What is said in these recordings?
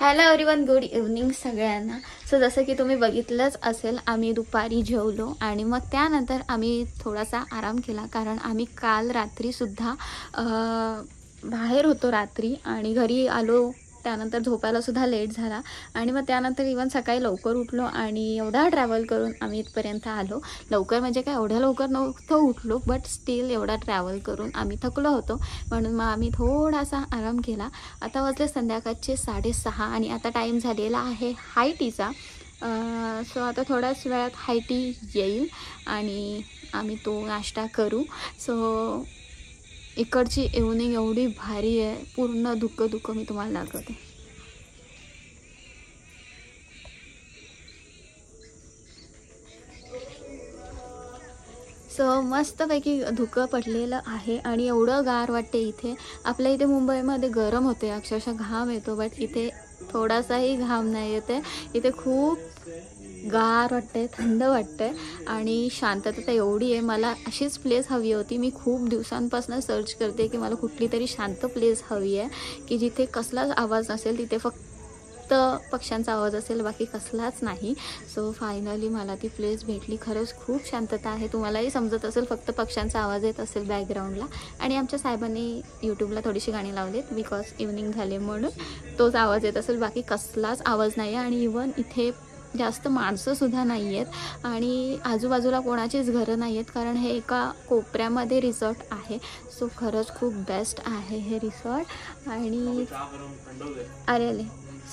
Hello everyone, good evening सगळ्यांना. So जसं की तुम्ही बघितलंच असेल, आम्ही दुपारी जेवलो आणि मग त्यानंतर आम्ही थोडासा आराम केला, कारण आम्ही काल रात्रीसुद्धा बाहेर होतो रात्री आणि घरी आलो. त्यानंतर झोपायलासुद्धा लेट झाला आणि मग त्यानंतर इवन सकाळी लवकर उठलो आणि एवढा ट्रॅव्हल करून आम्ही इथपर्यंत आलो. लवकर म्हणजे काय एवढ्या लवकर नव्हतं उठलो, बट स्टील एवढा ट्रॅव्हल करून आम्ही थकलो होतो, म्हणून मग आम्ही थोडासा आराम केला. आता वाजले संध्याकाळचे 6:30 आणि आता टाईम झालेला आहे हाय टीचा. सो आता थोड्याच वेळात हाय टी येईल आणि आम्ही तो नाश्ता करू. सो इकडची इव्हनिंग एवढी भारी आहे, पूर्ण धुकं मी तुम्हाला दाखवते. सो मस्तपैकी धुकं पडलेलं आहे आणि एवढं गार वाटते इथे. आपल्या इथे मुंबईमध्ये गरम होते, अक्षरशः घाम येतो, बट इथे थोडासाही घाम नाही येते. इथे खूप गार वाटते, थंड वाटते आणि शांतता एवढी आहे. मला अशीच प्लेस हवी होती. मी खूप दिवसांपासून सर्च करते की मला कुठली तरी शांत प्लेस हवी आहे की जिथे कसलाच आवाज नसेल, तिथे फक्त पक्ष्यांचा आवाज असेल, बाकी कसलाच नाही. सो फायनली मला ती प्लेस भेटली. खरंच खूप शांतता आहे. तुम्हालाही समजत असेल, फक्त पक्ष्यांचा आवाज येत असेल बॅकग्राऊंडला. आणि आमच्या साहेबांनी यूट्यूबला थोडीशी गाणी लावलीत, बिकॉज इव्हनिंग झाले म्हणून तोच आवाज येत असेल, बाकी कसलाच आवाज नाही आहे. आणि इवन इथे जास्त माणसंसुद्धा नाही आहेत आणि आजूबाजूला कोणाचीच घरं नाही आहेत, कारण हे एका कोपऱ्यामध्ये रिसॉर्ट आहे. सो खरंच खूप बेस्ट आहे हे रिसॉर्ट. आणि अरे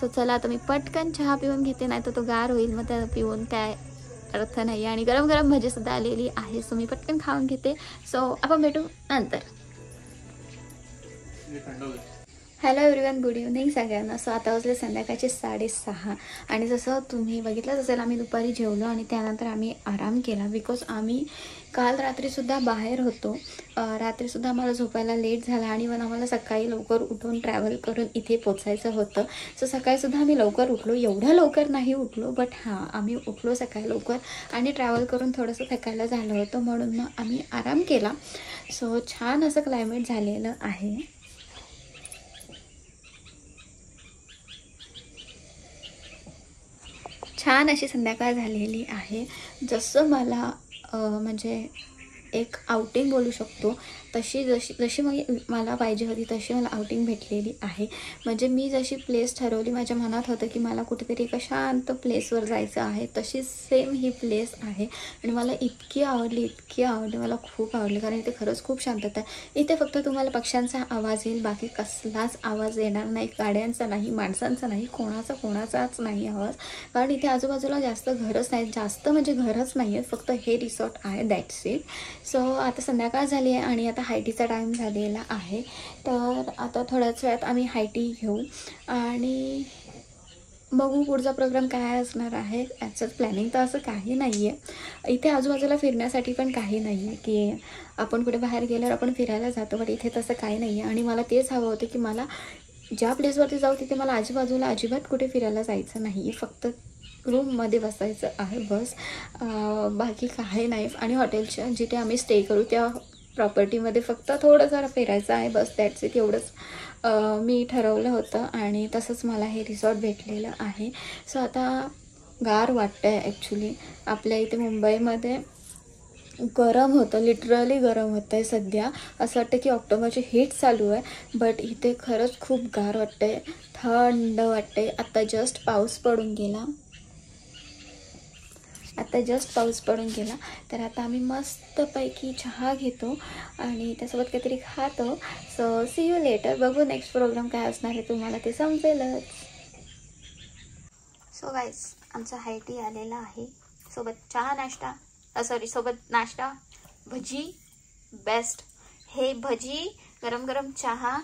सो चला आता मी पटकन चहा पिऊन घेते, नाही तर तो गार होईल, मग त्या पिऊन काय अर्थ नाही. आणि गरम गरम भजीसुद्धा आलेली आहे, सो मी पटकन खाऊन घेते. सो आपण भेटू नंतर. हॅलो एव्हरीवन, गुड इव्हनिंग सगळ्यांना. सो आता वाजले संध्याकाळचे 6:30 आणि जसं तुम्ही बघितलंच असेल, आम्ही दुपारी जेवलो आणि त्यानंतर आम्ही आराम केला, बिकॉज आम्ही काल रात्रीसुद्धा बाहेर होतो. रात्रीसुद्धा आम्हाला झोपायला लेट झाला आणि मग आम्हाला सकाळी लवकर उठून ट्रॅव्हल करून इथे पोचायचं होतं. सो सकाळीसुद्धा आम्ही लवकर उठलो, एवढ्या लवकर नाही उठलो, बट हां आम्ही उठलो सकाळी लवकर आणि ट्रॅव्हल करून थोडंसं थकायला झालं होतं, म्हणून मग आम्ही आराम केला. सो छान असं क्लायमेट झालेलं आहे. छान अशी संध्याकाळ झालेली आहे. जसं मला म्हणजे एक आउटिंग बोलू शकतो, जशी मला पाहिजे होती तशी मला आउटिंग भेटलेली आहे. म्हणजे मी जशी प्लेस ठरवली, माझ्या मनात होतं की मला कुठेतरी एका शांत प्लेसवर जायचं आहे, तशी सेम ही प्लेस आहे आणि मला इतकी आवडली, मला खूप आवडली, कारण इथे खरंच खूप शांतता आहे. इथे फक्त तुम्हाला पक्ष्यांचा आवाज येईल, बाकी कसलाच आवाज येणार नाही, गाड्यांचा नाही, माणसांचा नाही, कोणाचाच नाही आवाज, कारण इथे आजूबाजूला जास्त घरच नाहीत, जास्त म्हणजे घरच नाही आहेत, फक्त हे रिसॉर्ट आहे, दॅट्स इट. सो आता संध्याकाळ झाली आहे आणि आता हायटीचा टाईम झालेला आहे. तर आता थोड्याच वेळात आम्ही हायटी घेऊ आणि बघू पुढचा प्रोग्राम काय असणार आहे. याचं प्लॅनिंग तर असं काही नाही आहे. इथे आजूबाजूला फिरण्यासाठी पण काही नाही आहे की आपण कुठे बाहेर गेल्यावर आपण फिरायला जातो, बट इथे तसं काही नाही आहे. आणि मला तेच हवं होतं की मला ज्या प्लेसवरती जाऊ तिथे मला आजूबाजूला अजिबात कुठे फिरायला जायचं नाही, फक्त रूममध्ये बसायचं आहे बस, बाकी काही नाही. आणि हॉटेलच्या जिथे आम्ही स्टे करू त्या प्रॉपर्टीमध्ये फक्त थोडं जरा फिरायचं आहे, बस दॅट्स इट. एवढंच मी ठरवलं होतं आणि तसंच मला हे रिसॉर्ट भेटलेलं आहे. सो आता गार वाटतं आहे ॲक्च्युली. आपल्या इथे मुंबईमध्ये गरम होतं, लिटरली गरम होतं आहे सध्या. असं वाटतं की ऑक्टोबरची हीट चालू आहे, बट इथे खरंच खूप गार वाटतं आहे, थंड वाटते. आता जस्ट पाऊस पडून गेला, तर आता आम्ही मस्तपैकी चहा घेतो आणि त्यासोबत काहीतरी खातो. So see you later. बघू नेक्स्ट प्रोग्राम काय असणार आहे, तुम्हाला ते समजेलच. सो गाईज, आमचा हायटी आलेला आहे, सोबत चहा नाश्ता, सोबत नाश्ता भजी, बेस्ट हे भजी, गरम गरम चहा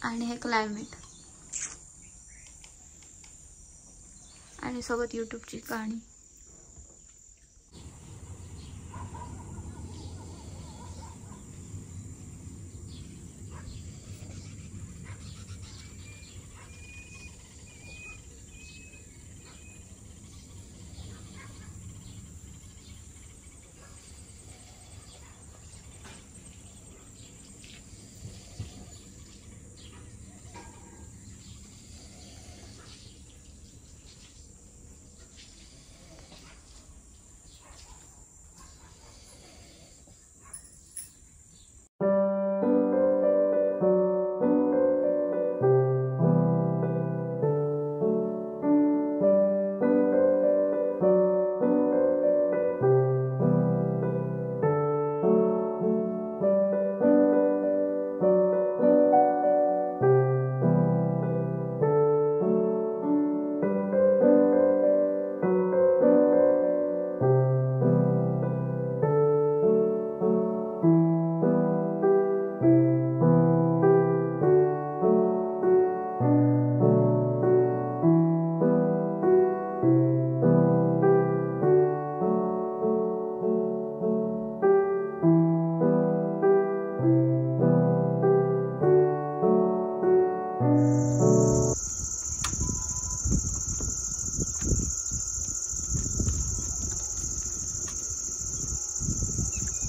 आणि हे क्लायमेट आणि सोबत यूट्यूबची गाणी.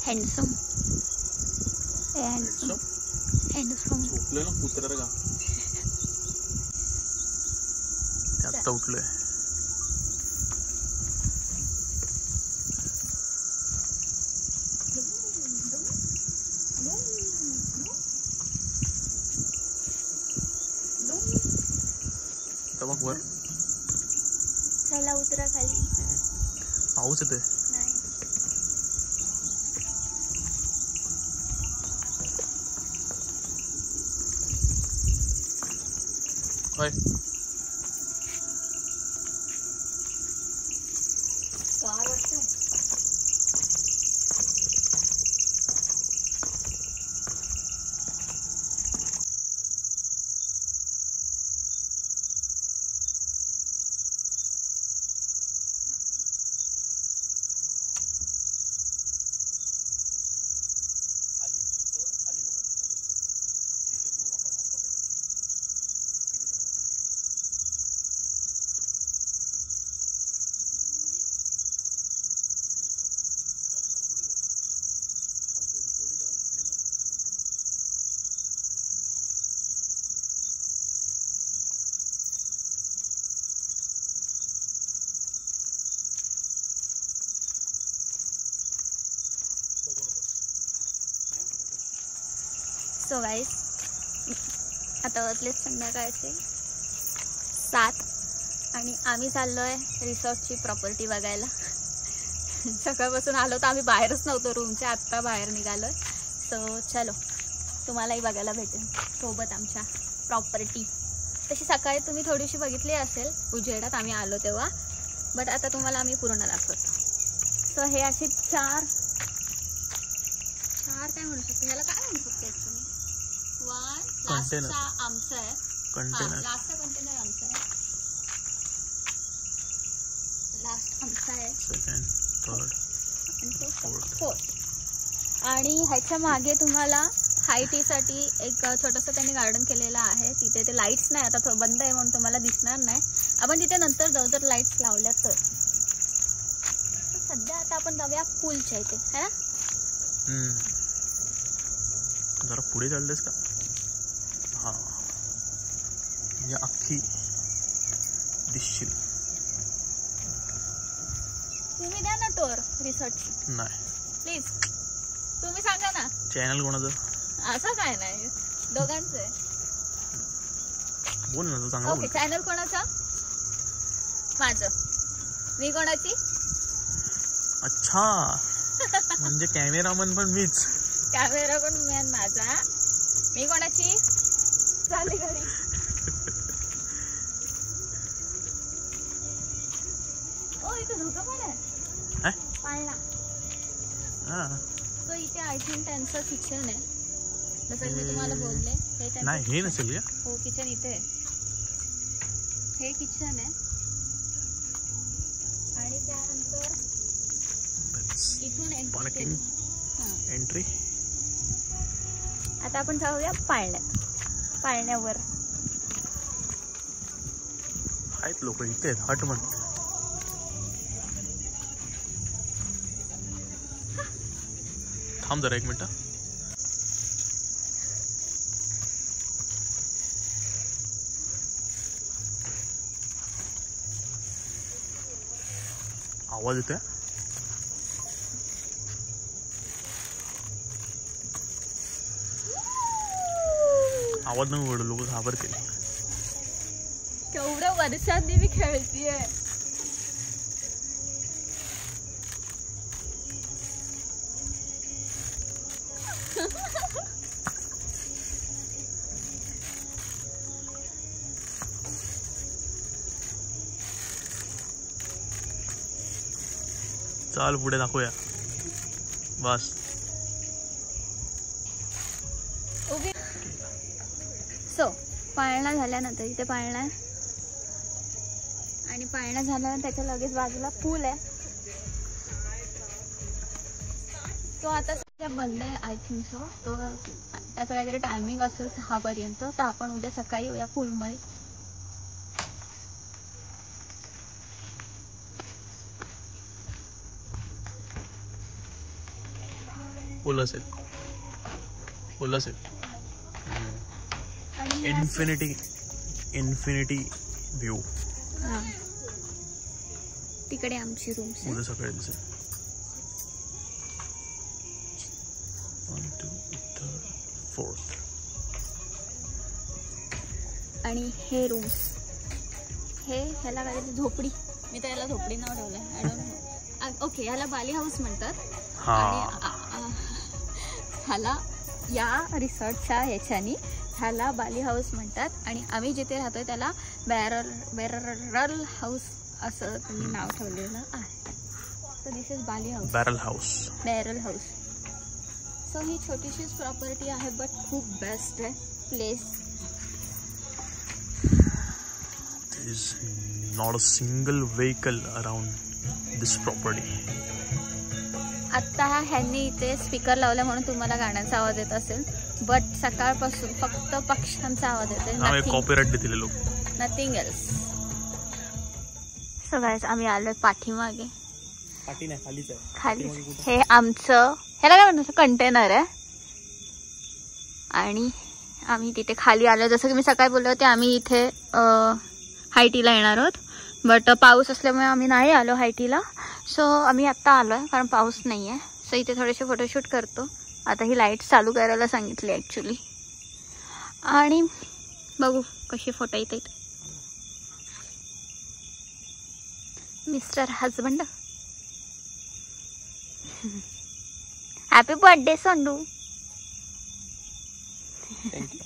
हँडसम हँडसम हँडसम झोपलोय ना कुत्र्याला का आता उठलोय. बघ वर चला उतरा खाली. पाऊस येतोय. नाही होय गार वाटतं. सो गाईस आता वाजलेत संध्याकाळचे 7 आणि आम्ही चाललोय रिसॉर्टची प्रॉपर्टी बघायला. सकाळपासून आलो तर आम्ही बाहेरच नव्हतो रूमच्या, आत्ता बाहेर निघालोय. सो चलो तुम्हालाही बघायला भेटेल सोबत आमच्या प्रॉपर्टी. तशी सकाळी तुम्ही थोडीशी बघितली असेल उजेडात आम्ही आलो तेव्हा, बट आता तुम्हाला आम्ही पूर्ण दाखवतो. सो हे असे चार काय म्हणू शकतो, ह्याला काय म्हणू शकतो ॲक्च्युली. लास्टचा आमचा आहे, लास्टचा कंटेनर आमचा आहे, लास्ट आमचा आहे, सेकंड थर्ड आणि फोर्थ. आणि ह्याच्या मागे तुम्हाला हायटीसाठी एक छोटंसं त्यांनी गार्डन केलेलं आहे. तिथे ते लाईट्स नाही, आता बंद आहे म्हणून तुम्हाला दिसणार नाही. आपण तिथे नंतर जाऊ जर लाईट्स लावल्या तर. सध्या आता आपण जाऊया पूलच्या इथे है ना. जरा पुढे चालतेस का. हा या अख्खी दिसशील. तुम्ही द्या ना टूर रिसॉर्टची. नाही प्लीज तुम्ही सांगा ना. चॅनल कोणाचं. असं काय नाही, दोघांचं आहे. बोल ना तू चांगला. ओके चॅनल कोणाचं. माझं. मी कोणाची. अच्छा म्हणजे कॅमेरामन पण मीच. कॅमेरा पण मॅन माझा. मी कोणाची. चालली घरी. ओ इथे धोका पण आहे पाळणा. तो इथे आय थिंक त्यांचं किचन आहे, जसं मी तुम्हाला बोलले. हे नाही हे नसेल का. हो किचन इथे. हे किचन आहे आणि त्यानंतर इथून एंट्री. आता आपण जाऊया पाळण्यावर. आहेत लोक इथे हट म्हण. थांब जरा 1 मिनिट. आवाज येतोय. आवाज नाही ओढ, लोक घाबरतील. केवढ्या वर्षांनी मी खेळतीये. चाल पुढे दाखवूया बस. सो पाळणा झाल्यानंतर इथे पाळणा आहे आणि पाळणा झाल्यानंतर त्याच्या लगेच बाजूला पूल आहे. तो आता सध्या बंद आहे आय थिंक सो. तो त्याचं काहीतरी टायमिंग असेल 6 पर्यंत, तर आपण उद्या सकाळी येऊया पूलमध्ये. पूल असेल इन्फिनिटी व्ह्यू. तिकडे आमची रूम उद्या सकाळी दिसेल. 1 2 3 4. आणि हे रूम्स, ह्याला काय झोपडी, मी तर याला झोपडी नाव ठेवलंय. I don't know. ओके, ह्याला बाली हाऊस म्हणतात. आणि ह्याला या रिसॉर्टच्या ह्याच्यानी ह्याला बाली हाऊस म्हणतात. आणि आम्ही जिथे राहतोय त्याला बॅरल हाऊस असं तुम्ही नाव ठेवलेलं आहे. तर this is Bali house, barrel house. So ही छोटीशीच प्रॉपर्टी आहे, बट खूप बेस्ट आहे place. There is not a single vehicle around this property. आत्ता ह्यांनी इथे स्पीकर लावला म्हणून तुम्हाला गाण्याचा आवाज येत असेल, बट सकाळपासून फक्त पक्ष्यांचा आवाज येतोय. कॉपीराइट देतील लोक, नथिंग एल्स. सो गाइस, आम्ही आलोय पाठीमागे. खाली हे आमचं, ह्याला काय म्हणतात, कंटेनर आहे. आणि आम्ही तिथे खाली आलो. जसं की मी सकाळी बोलले होते, आम्ही इथे हायटीला येणार आहोत, बट पाऊस असल्यामुळे आम्ही नाही आलो हायटीला. सो आम्ही आत्ता आलो आहे कारण पाऊस नाही आहे. सो इथे थोडेसे फोटोशूट करतो. आता ही लाईट चालू करायला सांगितली ॲक्च्युली, आणि बघू कशी फोटो येतात. Mister husband, happy birthday Sandu. Thank you.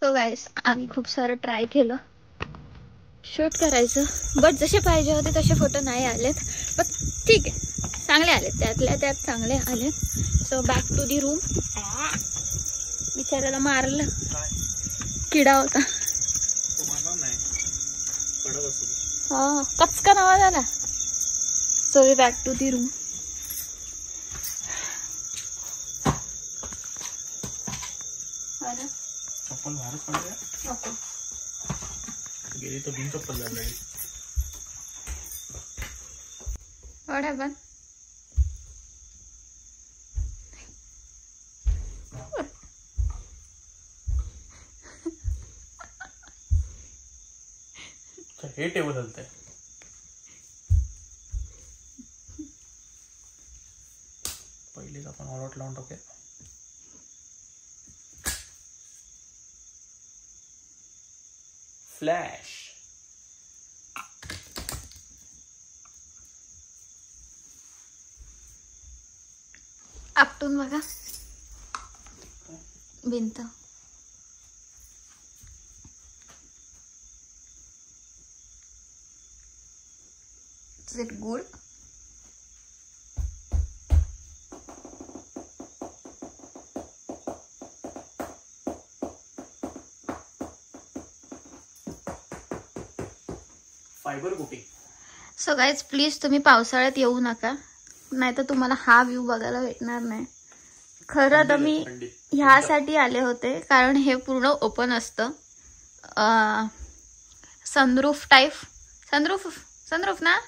So guys, आम्ही खूप सारं ट्राय केलं शूट करायचं, बट जसे पाहिजे होते तसे फोटो नाही आलेत. पण ठीक आहे, चांगले आलेत, त्यातल्या त्यात चांगले आलेत. So back to the room. बिचाराला मारलं, किडा होता. हा, कचका आवाज आला. So we back to the room. चप्पल बाहेरच पडले, गेली तर बिन चप्पल झाली. What happened? हे टेबल हलतंय. पहिलेच आपण ऑल आउट लावून टाकूया. फ्लॅश. आपटून बघा भिंत. Is it good? Fibre coating. So guys, please तुम्ही पावसाळ्यात येऊ नका, नाही तर तुम्हाला हा व्ह्यू बघायला भेटणार नाही. खरं तर मी ह्यासाठी आले होते कारण हे पूर्ण ओपन असतं, सनरूफ टाईप. सनरूफ ना,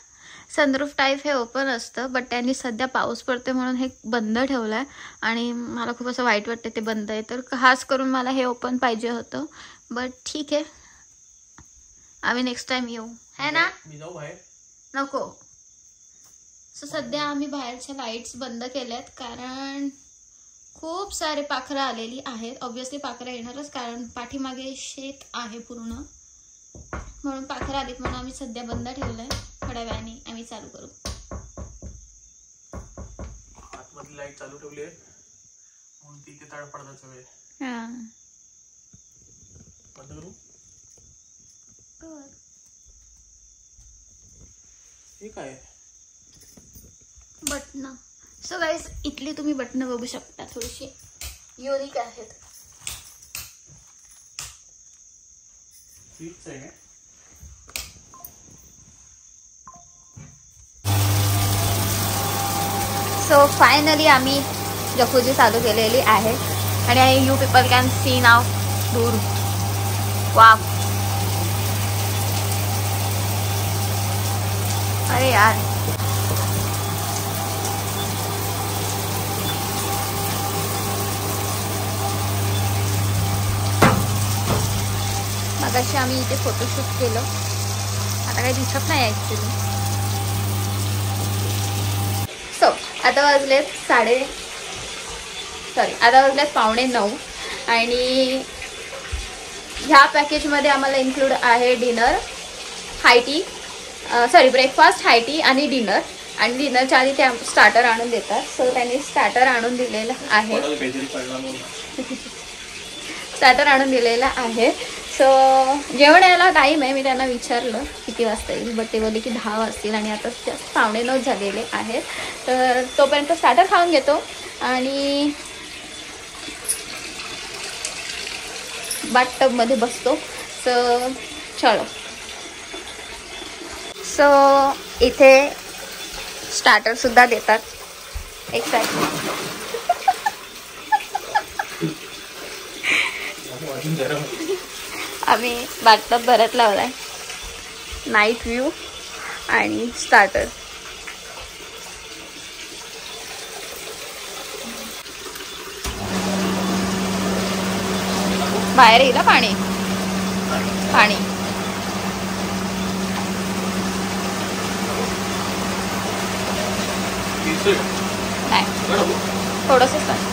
सनरूफ टाईप हे ओपन असतं, बट त्यांनी सध्या पाऊस पडते म्हणून हे बंद ठेवलं आहे आणि मला खूप असं वाईट वाटतं ते बंद आहे. तर खास करून मला हे ओपन पाहिजे होतं, बट ठीक आहे, आम्ही नेक्स्ट टाइम येऊ, है ना. मी जाऊ बाहेर? नको. सो सध्या आम्ही बाहेरच्या लाईट्स बंद केल्यात कारण खूप सारे पाखरं आलेली आहेत. ऑब्व्हियसली पाखरं येणारच कारण पाठीमागे शेत आहे पूर्ण, म्हणून पाखरं आलीत म्हणून आम्ही सध्या बंद ठेवलंय. थोड्या वेळाने आम्ही चालू करू. आतमधली लाईट चालू ठेवली आहे म्हणून तिथे तडपडण्याचा वेळ. हा बंद करू. हे काय बटन. सो गाईज इथली तुम्ही बटणं बघू शकता, थोडीशी युनिक आहेत. स्वीट्स आहे. सो फायनली आम्ही जकूझी चालू केलेली आहे आणि यू पीपल कॅन सी नाव दूर. वाव. अरे यार मगाशी आम्ही इथे फोटोशूट केलं, आता काही दिसत नाही ॲक्च्युली. सो आता वाजलेत आता वाजलेत 8:45 आणि ह्या पॅकेजमध्ये आम्हाला इन्क्लूड आहे डिनर, हायटी ब्रेकफास्ट, हायटी आणि डिनर. आणि डिनरच्या आधी ते स्टार्टर आणून देतात. सो त्यांनी स्टार्टर आणून दिलेलं आहे. सो जेवण यायला टाईम आहे. मी त्यांना विचारलं किती वाजता येईल, बट ते बोलले की 10 वाजतील आणि आता 8:45 झालेले आहेत. तर तोपर्यंत स्टार्टर खाऊन घेतो आणि बाथटबमध्ये बसतो. चलो. सो इथे स्टार्टर सुद्धा देतात. एक सेकंड. आम्ही बाथटब भरत लावलाय. नाईट व्ह्यू आणि स्टार्टर. बाहेर येईल पाणी पाणी. नाही थोडंसंच आहे.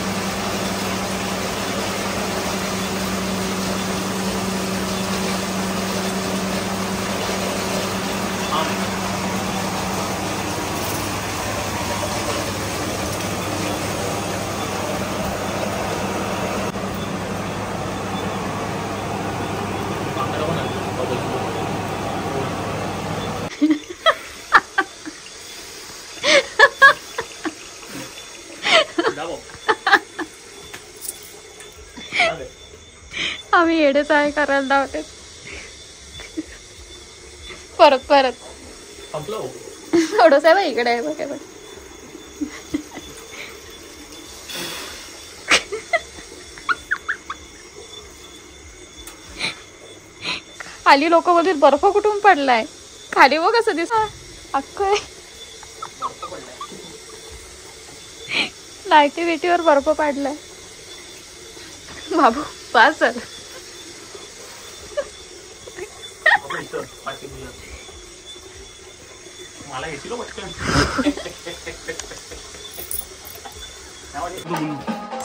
आम्ही येडेच आहे करायला धावते. परत थोडस आहे इकडे आहे बघा. खाली लोक बोलतील बर्फ कुठून पडलाय. खाली बघ कसं दिसत अख्ख लाईटी बिटीवर बर्फ पडलाय. बाबू पास झालं.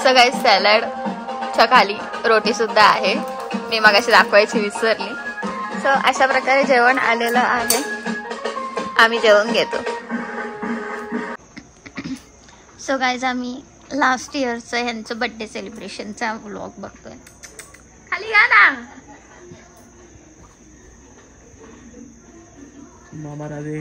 सगळे सॅलडच्या खाली रोटी सुद्धा आहे. मी मगाशी दाखवायची विसरली. सो अशा प्रकारे जेवण आलेलं आहे. आम्ही जेवण घेतो. सो गाईज आम्ही लास्ट इयरचं ह्यांचं बर्थडे सेलिब्रेशनचा व्लॉग बघतोय. खाली या ना. मामा Radhe.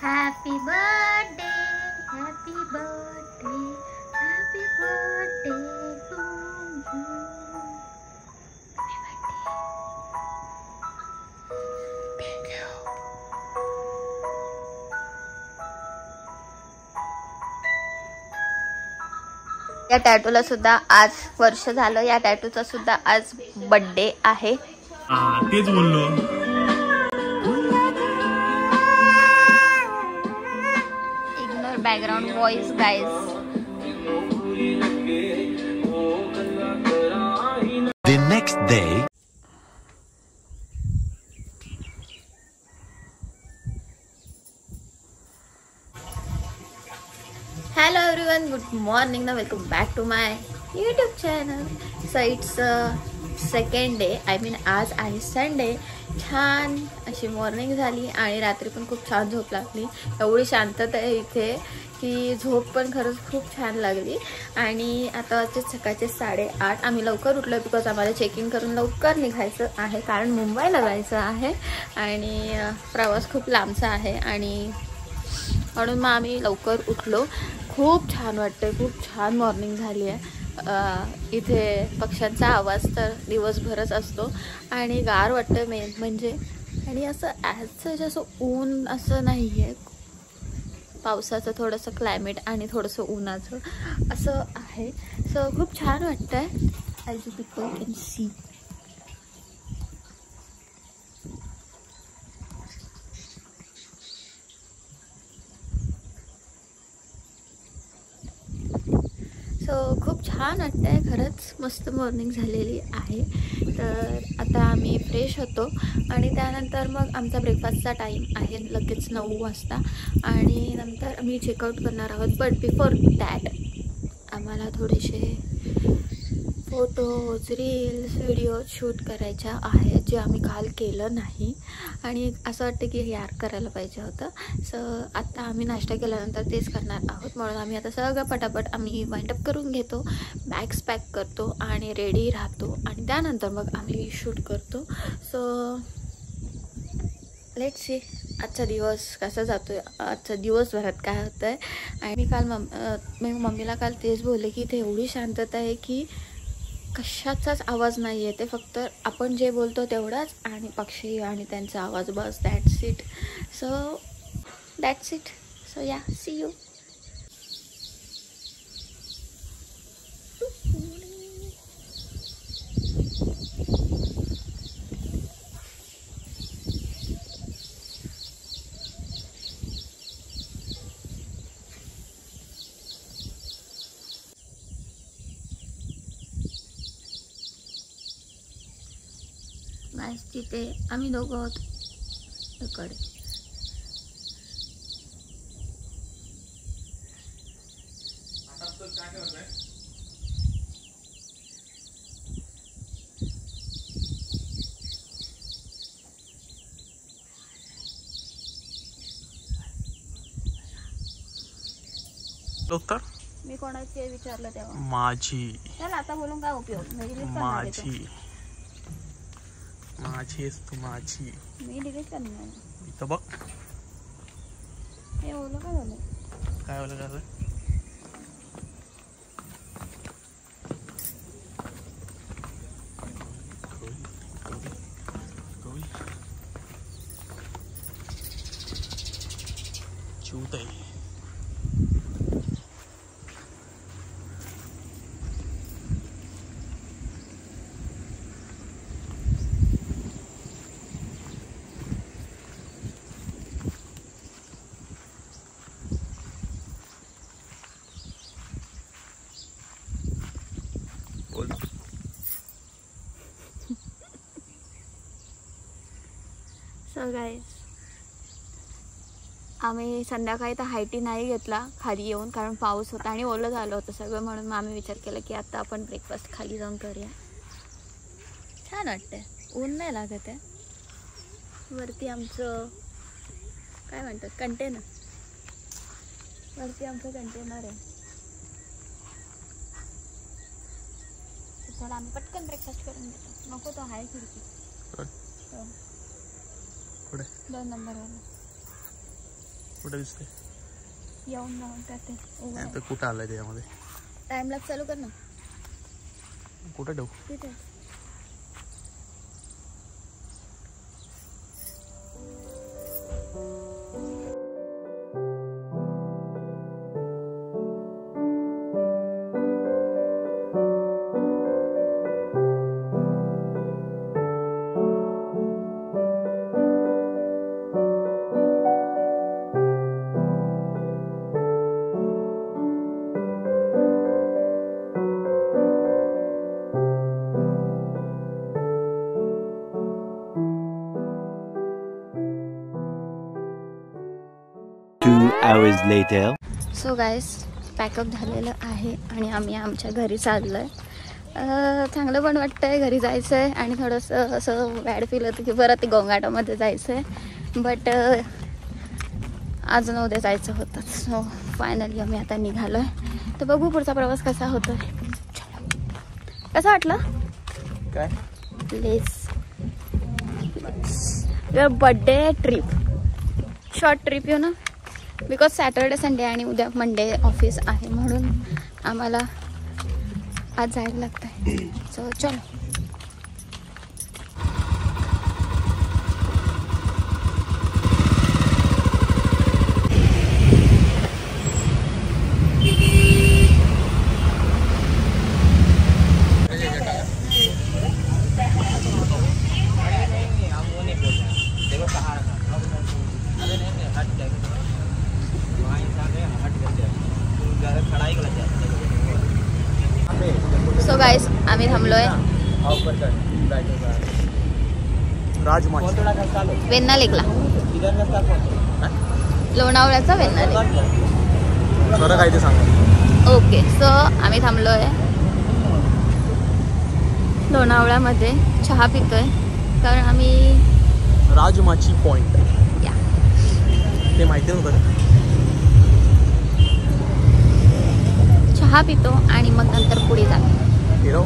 Happy birthday, happy birthday, happy birthday to you. Thank you. या टॅटूला सुद्धा आज वर्ष झालं. या टॅटूचा सुद्धा आज बर्थडे आहे. तेच बोललो. Ignore background voice guys. The next day. Hello everyone, good morning na welcome back to my YouTube channel. So it's second day, I mean आज आहे संडे. छान अशी मॉर्निंग झाली आणि रात्री पण खूप छान झोप लागली. एवढी शांतता आहे इथे की झोप पण खरंच खूप छान लागली. आणि आता वाजते सकाळचे 8:30. आम्ही लवकर उठलो बिकॉज आम्हाला चेकिंग करून लवकर निघायचं आहे कारण मुंबईला जायचं आहे आणि प्रवास खूप लांबचा आहे आणि म्हणून मग आम्ही लवकर उठलो. खूप छान वाटतंय, खूप छान मॉर्निंग झाली आहे. इथे पक्ष्यांचा आवाज तर दिवसभरच असतो आणि गार वाटतं मेन म्हणजे. आणि असं ॲज असं ऊन असं नाही आहे, पावसाचं थोडंसं क्लायमेट आणि थोडंसं उन्हाचं असं आहे. सो खूप छान वाटतं आहे as you people can see. So खूप छान वाटतं आहे, खरंच मस्त मॉर्निंग झालेली आहे. तर आता आम्ही फ्रेश होतो आणि त्यानंतर मग आमचा ब्रेकफास्टचा टाईम आहे लगेच 9 वाजता आणि नंतर आम्ही चेकआउट करणार आहोत. बट बिफोर दॅट आम्हाला थोडेसे फोटोज, रील्स, व्हिडिओ शूट करायच्या आहेत जे आम्ही काल केलं नाही आणि असं वाटतं की यार करायला पाहिजे होतं. सो आत्ता आम्ही नाश्ता केल्यानंतर तेच करणार आहोत. म्हणून आम्ही आता सगळं पटापट आम्ही वाइंडअप करून घेतो, बॅग्स पॅक करतो आणि रेडी राहतो आणि त्यानंतर मग आम्ही शूट करतो. सो लेट्स सी आजचा दिवस कसा जातो आहे, आजच्या दिवसभरात काय होतं आहे. आणि मी मम्मीला काल तेच बोलले की इथे एवढी शांतता आहे की कशाचाच आवाज नाही आहे. ते फक्त आपण जे बोलतो तेवढाच आणि पक्षी आणि त्यांचा आवाज, बस दॅट्स इट. सो या सी यू. आज तिथे आम्ही दोघं आहोत इकडे. उत्तर मी कोणाची विचारलं तेव्हा माझी. चला आता बोलून काय उपयोग. माझी आहेस तू, माझी. मी डिलीट करणार. इथं बघ हे बोलू काय झालं. काय बोल काय चूत आहे. सो गाईज आम्ही संध्याकाळी तर हायटी नाही घेतला खाली येऊन कारण पाऊस होता आणि ओलं झालं होतं सगळं. म्हणून मग आम्ही विचार केला की आता आपण ब्रेकफास्ट खाली जाऊन करूया. छान वाटतंय, ऊन नाही लागत आहे. वरती आमचं काय म्हणतात कंटेनर, वरती आमचं कंटेनर आहे. चला आम्ही पटकन ब्रेकफास्ट करून घेतो. नको तो आहे खिडकी पुढे 2 नंबरवाला कुठे दिसते. येऊन जाऊन करते. आता कुठं आलंय त्यामध्ये. टाइम लॅप्स चालू कर ना. कुठे ठेवू तिथे. hours later. So guys pack up झालेलं आहे आणि आम्ही आमच्या घरी चाललो आहे. चांगलं पण वाटतं आहे घरी जायचं आहे आणि थोडंसं असं बॅड फील होतं की परत ते गोंगाटामध्ये जायचं आहे. बट आज न उद्या जायचं होतं. सो फायनली आम्ही आता निघालो आहे. तर बघू पुढचा प्रवास कसा होतो आहे. कसं वाटलं काय please your birthday trip short trip you ना बिकॉज सॅटर्डे संडे आणि उद्या मंडे ऑफिस आहे म्हणून आम्हाला आज जायला लागतं आहे. सो चलो. सो गाईस आम्ही थांबलोय राजमाची वेन्ना लेकला लोणावळ्याचा वेन्ना लेक. खरं काय ते सांगा. ओके सो आम्ही थांबलोय लोणावळ्यामध्ये चहा पितोय कारण आम्ही राजमाची पॉइंट या ते माहिती नव्हतं. चहा पितो आणि मग नंतर पुढे जातो. हिरो